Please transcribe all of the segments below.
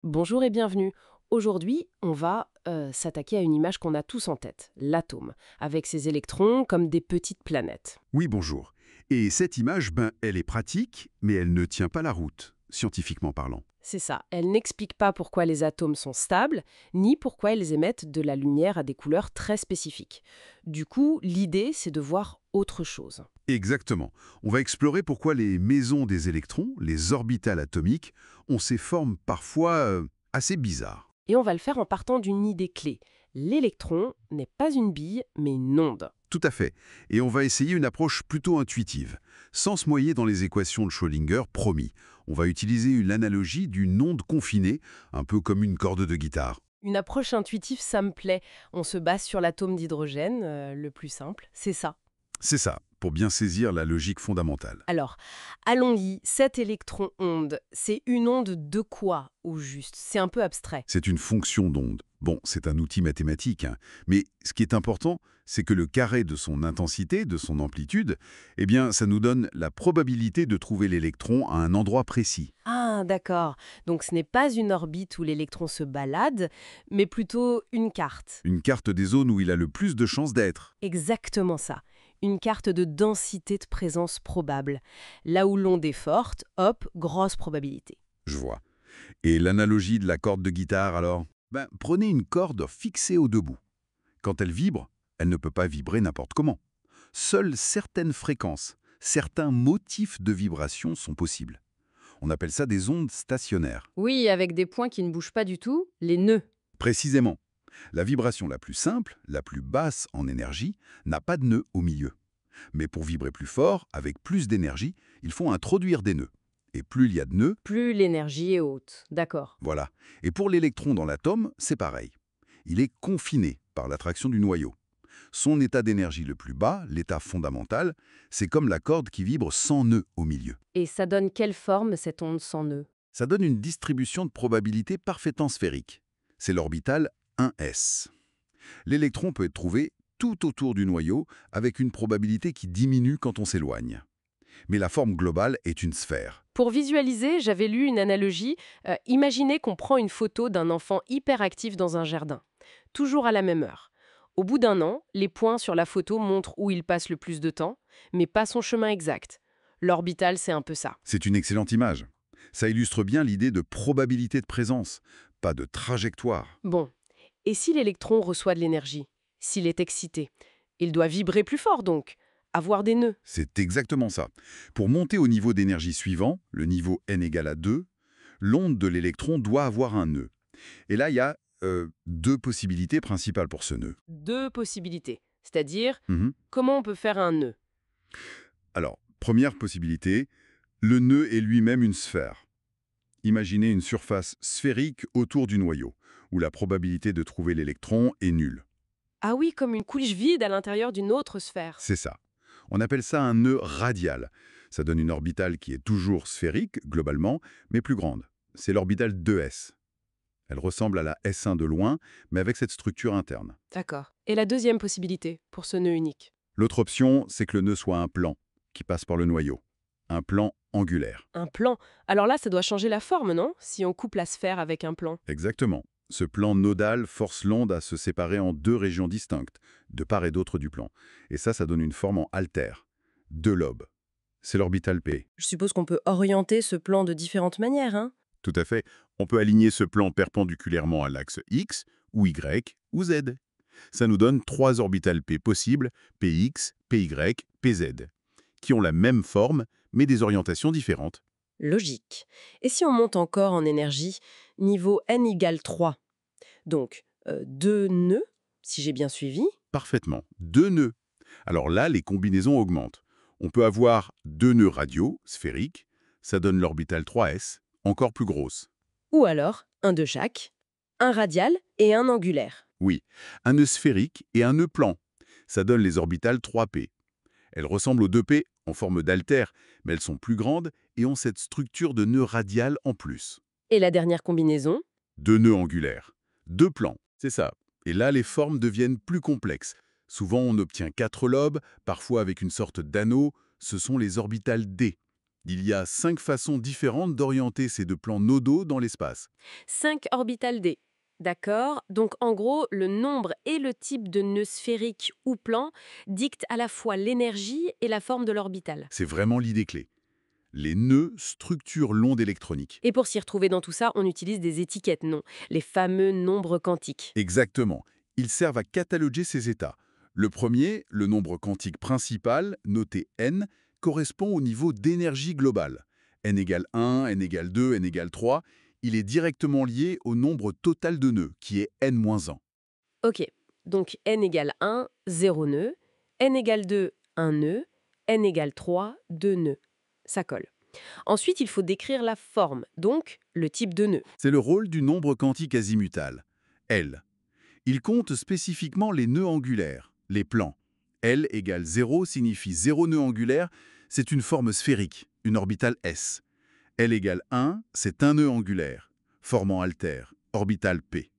Bonjour et bienvenue. Aujourd'hui, on va s'attaquer à une image qu'on a tous en tête, l'atome, avec ses électrons comme des petites planètes. Oui, bonjour. Et cette image, elle est pratique, mais elle ne tient pas la route, scientifiquement parlant. C'est ça, elle n'explique pas pourquoi les atomes sont stables, ni pourquoi ils émettent de la lumière à des couleurs très spécifiques. Du coup, l'idée, c'est de voir autre chose. Exactement. On va explorer pourquoi les maisons des électrons, les orbitales atomiques, ont ces formes parfois assez bizarres. Et on va le faire en partant d'une idée clé. L'électron n'est pas une bille, mais une onde. Tout à fait. Et on va essayer une approche plutôt intuitive, sans se noyer dans les équations de Schrödinger, promis. On va utiliser une analogie d'une onde confinée, un peu comme une corde de guitare. Une approche intuitive, ça me plaît. On se base sur l'atome d'hydrogène, le plus simple, c'est ça. C'est ça, pour bien saisir la logique fondamentale. Alors, allons-y, cet électron-onde, c'est une onde de quoi, au juste? C'est un peu abstrait. C'est une fonction d'onde. Bon, c'est un outil mathématique, hein. Mais ce qui est important, c'est que le carré de son intensité, de son amplitude, eh bien, ça nous donne la probabilité de trouver l'électron à un endroit précis. Ah, d'accord. Donc ce n'est pas une orbite où l'électron se balade, mais plutôt une carte. Une carte des zones où il a le plus de chances d'être. Exactement ça. Une carte de densité de présence probable. Là où l'onde est forte, hop, grosse probabilité. Je vois. Et l'analogie de la corde de guitare, alors? Prenez une corde fixée au debout. Quand elle vibre, elle ne peut pas vibrer n'importe comment. Seules certaines fréquences, certains motifs de vibration sont possibles. On appelle ça des ondes stationnaires. Oui, avec des points qui ne bougent pas du tout, les nœuds. Précisément. La vibration la plus simple, la plus basse en énergie, n'a pas de nœud au milieu. Mais pour vibrer plus fort, avec plus d'énergie, il faut introduire des nœuds. Et plus il y a de nœuds, Plus l'énergie est haute. D'accord. voilà. Et pour l'électron dans l'atome, c'est pareil. Il est confiné par l'attraction du noyau. Son état d'énergie le plus bas, l'état fondamental, c'est comme la corde qui vibre sans nœud au milieu. Et ça donne quelle forme cette onde sans nœud? Ça donne une distribution de probabilité parfaitement sphérique. C'est l'orbital 1s. L'électron peut être trouvé tout autour du noyau avec une probabilité qui diminue quand on s'éloigne. Mais la forme globale est une sphère. Pour visualiser, j'avais lu une analogie. Imaginez qu'on prend une photo d'un enfant hyperactif dans un jardin, toujours à la même heure. Au bout d'un an, les points sur la photo montrent où il passe le plus de temps, mais pas son chemin exact. L'orbital, c'est un peu ça. C'est une excellente image. Ça illustre bien l'idée de probabilité de présence, pas de trajectoire. Bon, et si l'électron reçoit de l'énergie? S'il est excité? Il doit vibrer plus fort donc, avoir des nœuds. C'est exactement ça. Pour monter au niveau d'énergie suivant, le niveau n égale à 2, l'onde de l'électron doit avoir un nœud. Et là, il y a deux possibilités principales pour ce nœud. Deux possibilités, c'est-à-dire Mhm. comment on peut faire un nœud? Alors, première possibilité, le nœud est lui-même une sphère. Imaginez une surface sphérique autour du noyau, où la probabilité de trouver l'électron est nulle. Ah oui, comme une couche vide à l'intérieur d'une autre sphère. C'est ça. On appelle ça un nœud radial. Ça donne une orbitale qui est toujours sphérique, globalement, mais plus grande. C'est l'orbitale 2s. Elle ressemble à la S1 de loin, mais avec cette structure interne. D'accord. Et la deuxième possibilité, pour ce nœud unique? L'autre option, c'est que le nœud soit un plan, qui passe par le noyau. Un plan angulaire. Un plan. Alors là, ça doit changer la forme, non? Si on coupe la sphère avec un plan. Exactement. Ce plan nodal force l'onde à se séparer en deux régions distinctes, de part et d'autre du plan. Et ça donne une forme en altère. Deux lobes. C'est l'orbital P. Je suppose qu'on peut orienter ce plan de différentes manières, hein? Tout à fait. On peut aligner ce plan perpendiculairement à l'axe X, ou Y, ou Z. Ça nous donne trois orbitales P possibles, Px, Py, Pz, qui ont la même forme, mais des orientations différentes. Logique. Et si on monte encore en énergie, niveau n égale 3? Donc, deux nœuds, si j'ai bien suivi. Parfaitement. Deux nœuds. Alors là, les combinaisons augmentent. On peut avoir deux nœuds radiaux, sphériques. Ça donne l'orbitale 3s, encore plus grosse. Ou alors, un de chaque, un radial et un angulaire. Oui, un nœud sphérique et un nœud plan. Ça donne les orbitales 3p. Elles ressemblent aux 2p en forme d'altère, mais elles sont plus grandes et ont cette structure de nœud radial en plus. Et la dernière combinaison? Deux nœuds angulaires. Deux plans, c'est ça. Et là, les formes deviennent plus complexes. Souvent, on obtient quatre lobes, parfois avec une sorte d'anneau. Ce sont les orbitales D. Il y a 5 façons différentes d'orienter ces deux plans nodaux dans l'espace. 5 orbitales D. D'accord. Donc en gros, le nombre et le type de nœud sphérique ou plan dictent à la fois l'énergie et la forme de l'orbitale. C'est vraiment l'idée clé. Les nœuds structurent l'onde électronique. Et pour s'y retrouver dans tout ça, on utilise des étiquettes, non? Les fameux nombres quantiques. Exactement. Ils servent à cataloguer ces états. Le premier, le nombre quantique principal, noté n, correspond au niveau d'énergie globale. N égale 1, n égale 2, n égale 3. Il est directement lié au nombre total de nœuds, qui est n-1. Ok. Donc n égale 1, 0 nœud. N égale 2, 1 nœud. N égale 3, 2 nœuds. Ça colle. Ensuite, il faut décrire la forme, donc le type de nœud. C'est le rôle du nombre quantique azimutal, L. Il compte spécifiquement les nœuds angulaires, les plans. L égale 0 signifie 0 nœud angulaire, c'est une forme sphérique, une orbitale S. L égale 1, c'est un nœud angulaire, formant altère, orbitale P.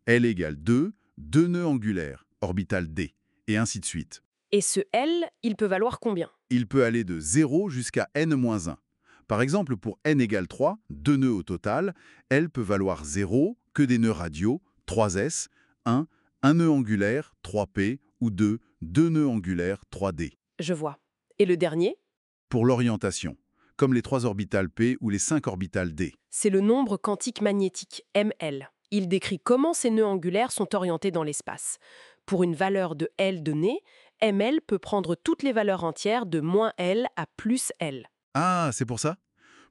L égale 2, deux nœuds angulaires, orbitale D, et ainsi de suite. Et ce L, il peut valoir combien? Il peut aller de 0 jusqu'à n-1. Par exemple, pour n égale 3, deux nœuds au total, L peut valoir 0, que des nœuds radiaux, 3s, 1, un nœud angulaire, 3p, ou 2, deux nœuds angulaires, 3d. Je vois. Et le dernier? Pour l'orientation, comme les 3 orbitales p ou les 5 orbitales d. C'est le nombre quantique magnétique, ML. Il décrit comment ces nœuds angulaires sont orientés dans l'espace. Pour une valeur de L donnée, ML peut prendre toutes les valeurs entières de -L à +L. Ah, c'est pour ça?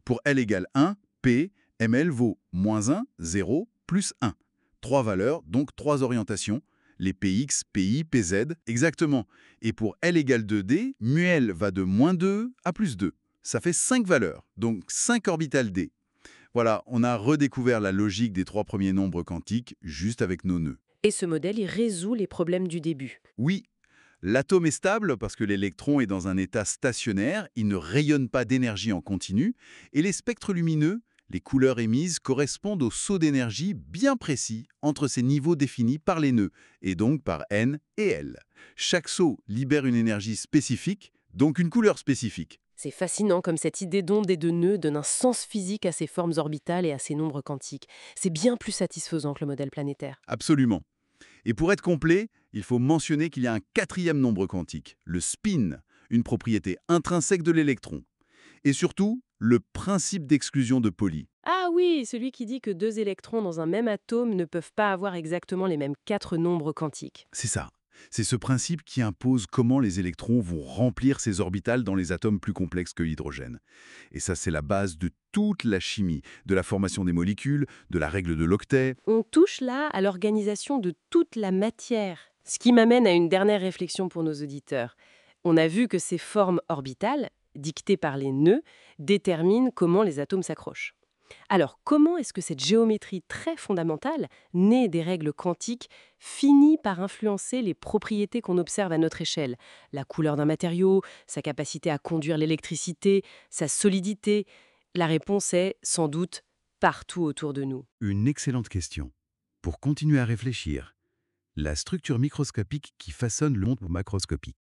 Pour L égale 1, P, ML vaut -1, 0, plus 1. 3 valeurs, donc 3 orientations, les PX, PI, PZ, exactement. Et pour L égale 2D, μL va de -2 à +2. Ça fait 5 valeurs, donc 5 orbitales D. Voilà, on a redécouvert la logique des 3 premiers nombres quantiques juste avec nos nœuds. Et ce modèle, il résout les problèmes du début. Oui, l'atome est stable parce que l'électron est dans un état stationnaire, il ne rayonne pas d'énergie en continu, et les spectres lumineux, les couleurs émises, correspondent aux sauts d'énergie bien précis entre ces niveaux définis par les nœuds, et donc par N et L. Chaque saut libère une énergie spécifique, donc une couleur spécifique. C'est fascinant comme cette idée d'onde et de nœud donne un sens physique à ces formes orbitales et à ces nombres quantiques. C'est bien plus satisfaisant que le modèle planétaire. Absolument. Et pour être complet, il faut mentionner qu'il y a un quatrième nombre quantique, le spin, une propriété intrinsèque de l'électron. Et surtout, le principe d'exclusion de Pauli. Ah oui, celui qui dit que deux électrons dans un même atome ne peuvent pas avoir exactement les mêmes 4 nombres quantiques. C'est ça. C'est ce principe qui impose comment les électrons vont remplir ces orbitales dans les atomes plus complexes que l'hydrogène. Et ça, c'est la base de toute la chimie, de la formation des molécules, de la règle de l'octet. On touche là à l'organisation de toute la matière. Ce qui m'amène à une dernière réflexion pour nos auditeurs. On a vu que ces formes orbitales, dictées par les nœuds, déterminent comment les atomes s'accrochent. Alors, comment est-ce que cette géométrie très fondamentale, née des règles quantiques, finit par influencer les propriétés qu'on observe à notre échelle? La couleur d'un matériau, sa capacité à conduire l'électricité, sa solidité? La réponse est, sans doute, partout autour de nous. Une excellente question. Pour continuer à réfléchir, la structure microscopique qui façonne le monde macroscopique.